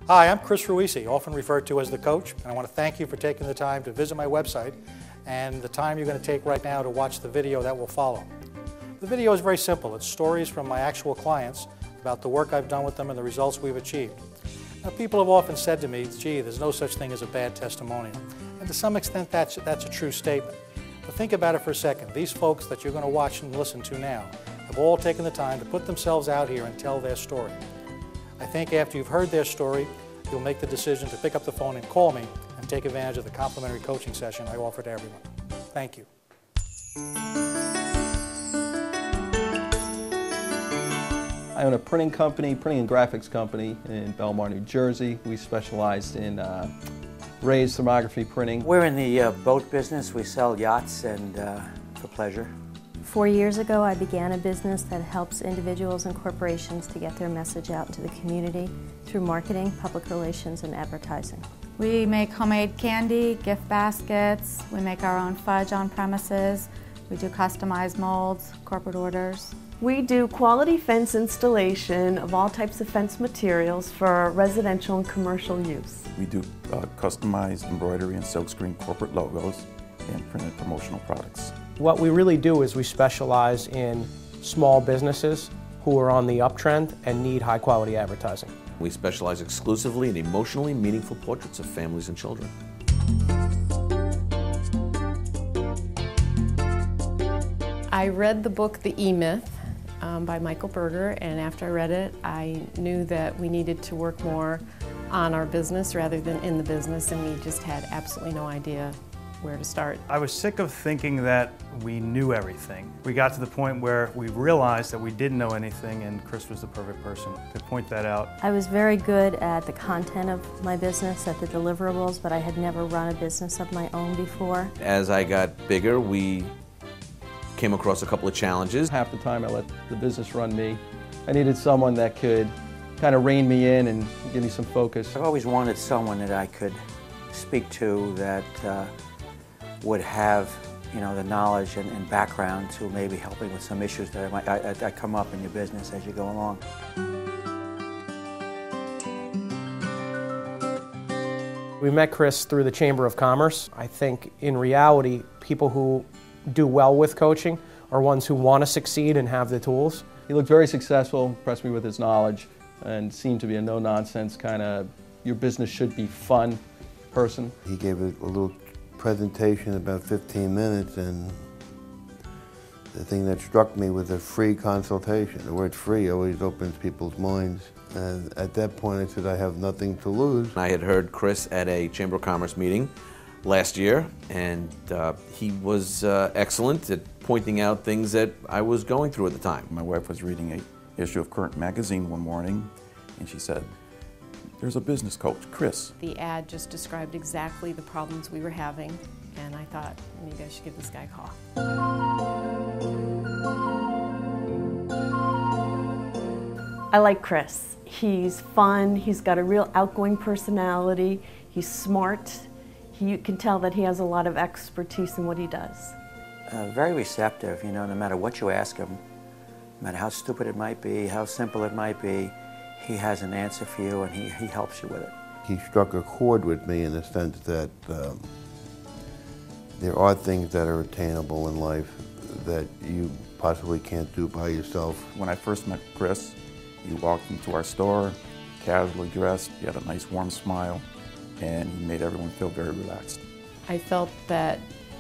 Hi, I'm Chris Ruisi, often referred to as the coach, and I want to thank you for taking the time to visit my website and the time you're going to take right now to watch the video that will follow. The video is very simple. It's stories from my actual clients about the work I've done with them and the results we've achieved. Now, people have often said to me, gee, there's no such thing as a bad testimonial. And to some extent, that's a true statement. But think about it for a second. These folks that you're going to watch and listen to now have all taken the time to put themselves out here and tell their story. I think after you've heard their story, you'll make the decision to pick up the phone and call me and take advantage of the complimentary coaching session I offer to everyone. Thank you. I own a printing and graphics company in Belmar, New Jersey. We specialize in raised thermography printing. We're in the boat business. We sell yachts and for pleasure. 4 years ago, I began a business that helps individuals and corporations to get their message out into the community through marketing, public relations, and advertising. We make homemade candy, gift baskets. We make our own fudge on premises. We do customized molds, corporate orders. We do quality fence installation of all types of fence materials for residential and commercial use. We do customized embroidery and silkscreen corporate logos and printed promotional products. What we really do is we specialize in small businesses who are on the uptrend and need high quality advertising. We specialize exclusively in emotionally meaningful portraits of families and children. I read the book The E-Myth by Michael Berger, and after I read it, I knew that we needed to work more on our business rather than in the business, and we just had absolutely no idea where to start. I was sick of thinking that we knew everything. We got to the point where we realized that we didn't know anything, and Chris was the perfect person to point that out. I was very good at the content of my business, at the deliverables, but I had never run a business of my own before. As I got bigger, we came across a couple of challenges. Half the time I let the business run me. I needed someone that could kind of rein me in and give me some focus. I've always wanted someone that I could speak to that would have, the knowledge and background to maybe helping with some issues that come up in your business as you go along. We met Chris through the Chamber of Commerce. I think in reality, people who do well with coaching are ones who want to succeed and have the tools. He looked very successful, impressed me with his knowledge, and seemed to be a no-nonsense kind of, your business should be fun person. He gave a little presentation about 15 minutes, and the thing that struck me was a free consultation. The word free always opens people's minds. And at that point I said, I have nothing to lose. I had heard Chris at a Chamber of Commerce meeting last year, and he was excellent at pointing out things that I was going through at the time. My wife was reading an issue of Current magazine one morning, and she said, there's a business coach, Chris. The ad just described exactly the problems we were having, and I thought, maybe I should give this guy a call. I like Chris. He's fun, he's got a real outgoing personality, he's smart. You can tell that he has a lot of expertise in what he does. Very receptive, no matter what you ask him, no matter how stupid it might be, how simple it might be, he has an answer for you and he helps you with it. He struck a chord with me in the sense that there are things that are attainable in life that you possibly can't do by yourself. When I first met Chris, he walked into our store, casually dressed, he had a nice warm smile, and he made everyone feel very relaxed. I felt that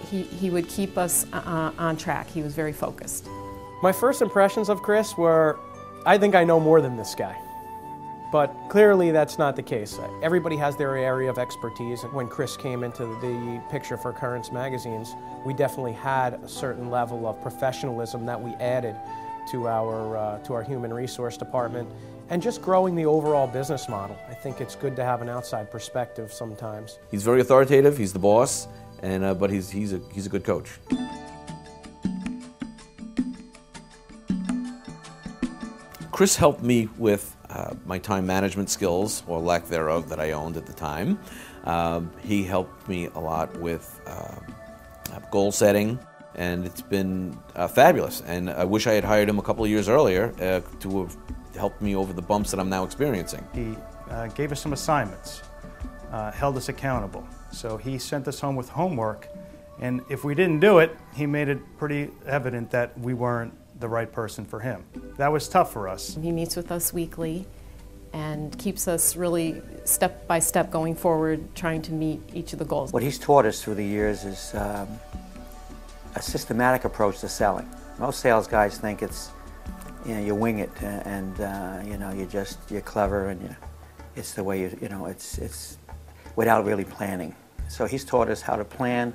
he would keep us on track. He was very focused. My first impressions of Chris were, I think I know more than this guy. But clearly that's not the case. Everybody has their area of expertise, and when Chris came into the picture for Currents magazines, we definitely had a certain level of professionalism that we added to our human resource department, and just growing the overall business model. I think it's good to have an outside perspective sometimes. He's very authoritative, he's the boss, and but he's a good coach. Chris helped me with my time management skills, or lack thereof, that I owned at the time. He helped me a lot with goal setting, and it's been fabulous. And I wish I had hired him a couple of years earlier to have helped me over the bumps that I'm now experiencing. He gave us some assignments, held us accountable. So he sent us home with homework, and if we didn't do it, he made it pretty evident that we weren't the right person for him. That was tough for us. He meets with us weekly and keeps us really step by step going forward, trying to meet each of the goals. What he's taught us through the years is a systematic approach to selling. Most sales guys think it's, you wing it, and you're clever, and it's the way it's without really planning. So he's taught us how to plan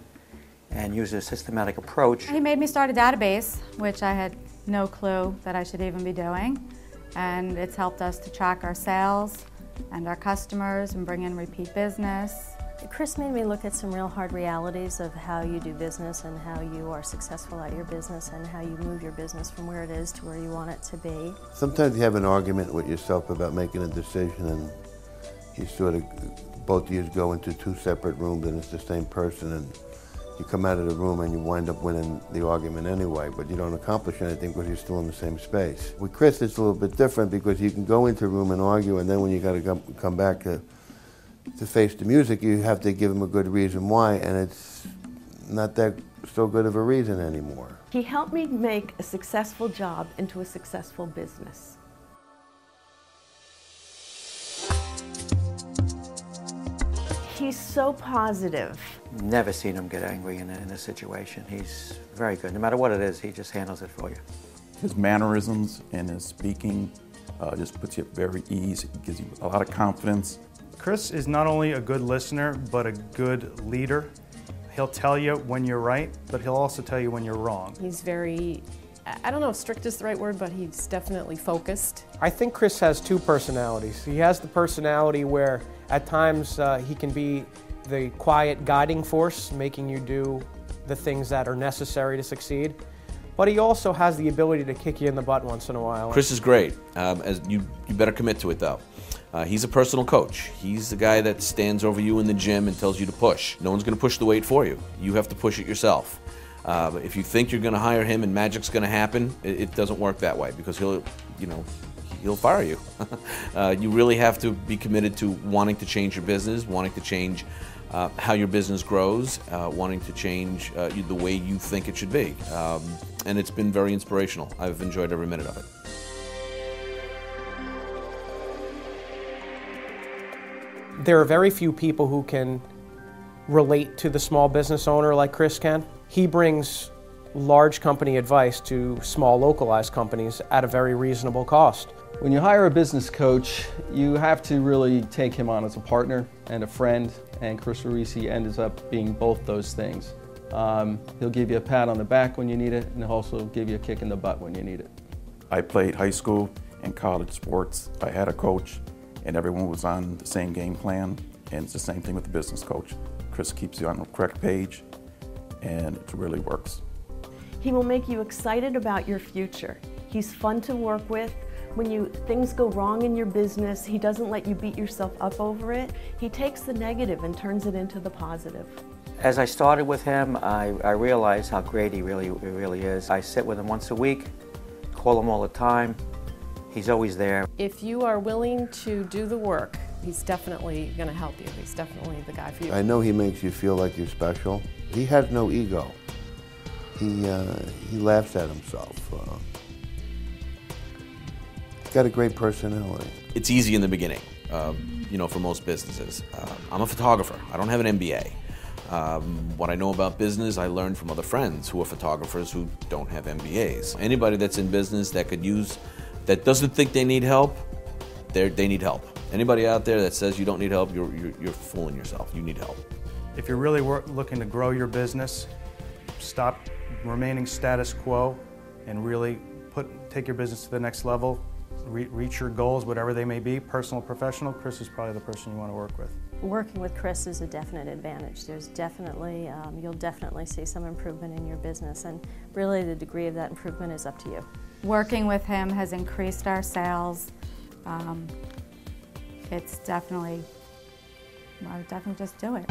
and use a systematic approach. He made me start a database, which I had no clue that I should even be doing. And it's helped us to track our sales and our customers and bring in repeat business. Chris made me look at some real hard realities of how you do business and how you are successful at your business and how you move your business from where it is to where you want it to be. Sometimes you have an argument with yourself about making a decision, and you sort of, both of you go into two separate rooms and it's the same person, and you come out of the room and you wind up winning the argument anyway, but you don't accomplish anything because you're still in the same space. With Chris, it's a little bit different because you can go into a room and argue, and then when you got to come back to face the music, you have to give him a good reason why, and it's not that so good of a reason anymore. He helped me make a successful job into a successful business. He's so positive. Never seen him get angry in a situation. He's very good. No matter what it is, he just handles it for you. His mannerisms and his speaking just puts you at very ease. It gives you a lot of confidence. Chris is not only a good listener, but a good leader. He'll tell you when you're right, but he'll also tell you when you're wrong. He's very, I don't know if strict is the right word, but he's definitely focused. I think Chris has two personalities. He has the personality where at times he can be the quiet guiding force, making you do the things that are necessary to succeed. But he also has the ability to kick you in the butt once in a while. Chris is great. As you better commit to it, though. He's a personal coach. He's the guy that stands over you in the gym and tells you to push. No one's going to push the weight for you. You have to push it yourself. If you think you're going to hire him and magic's going to happen, it doesn't work that way, because he'll fire you. You really have to be committed to wanting to change your business, wanting to change how your business grows, wanting to change the way you think it should be. And it's been very inspirational. I've enjoyed every minute of it. There are very few people who can relate to the small business owner like Chris can. He brings large company advice to small localized companies at a very reasonable cost. When you hire a business coach, you have to really take him on as a partner and a friend, and Chris Ruisi ends up being both those things. He'll give you a pat on the back when you need it, and he'll also give you a kick in the butt when you need it. I played high school and college sports. I had a coach, and everyone was on the same game plan, and it's the same thing with the business coach. Chris keeps you on the correct page, and it really works. He will make you excited about your future. He's fun to work with. When things go wrong in your business, he doesn't let you beat yourself up over it. He takes the negative and turns it into the positive. As I started with him, I realized how great he really is. I sit with him once a week, call him all the time. He's always there. If you are willing to do the work, he's definitely going to help you. He's definitely the guy for you. I know he makes you feel like you're special. He has no ego. He laughs at himself. He's got a great personality. It's easy in the beginning, for most businesses. I'm a photographer. I don't have an MBA. What I know about business, I learned from other friends who are photographers who don't have MBAs. Anybody that's in business that doesn't think they need help, they need help. Anybody out there that says you don't need help, you're fooling yourself. You need help. If you're really looking to grow your business, stop remaining status quo and really take your business to the next level, reach your goals, whatever they may be, personal, professional. Chris is probably the person you want to work with. Working with Chris is a definite advantage. There's definitely, you'll definitely see some improvement in your business, and really the degree of that improvement is up to you. Working with him has increased our sales. It's definitely, I would definitely just do it.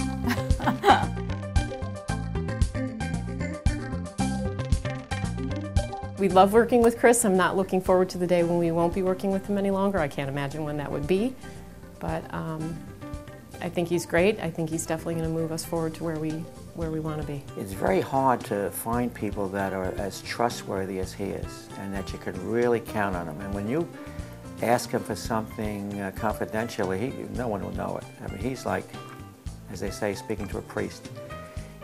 We love working with Chris. I'm not looking forward to the day when we won't be working with him any longer. I can't imagine when that would be. But I think he's great. I think he's definitely going to move us forward to where we want to be. It's very hard to find people that are as trustworthy as he is and that you can really count on him. And when you ask him for something confidentially, no one will know it. I mean, he's like, as they say, speaking to a priest.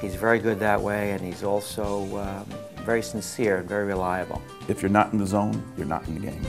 He's very good that way, and he's also very sincere and very reliable. If you're not in the zone, you're not in the game.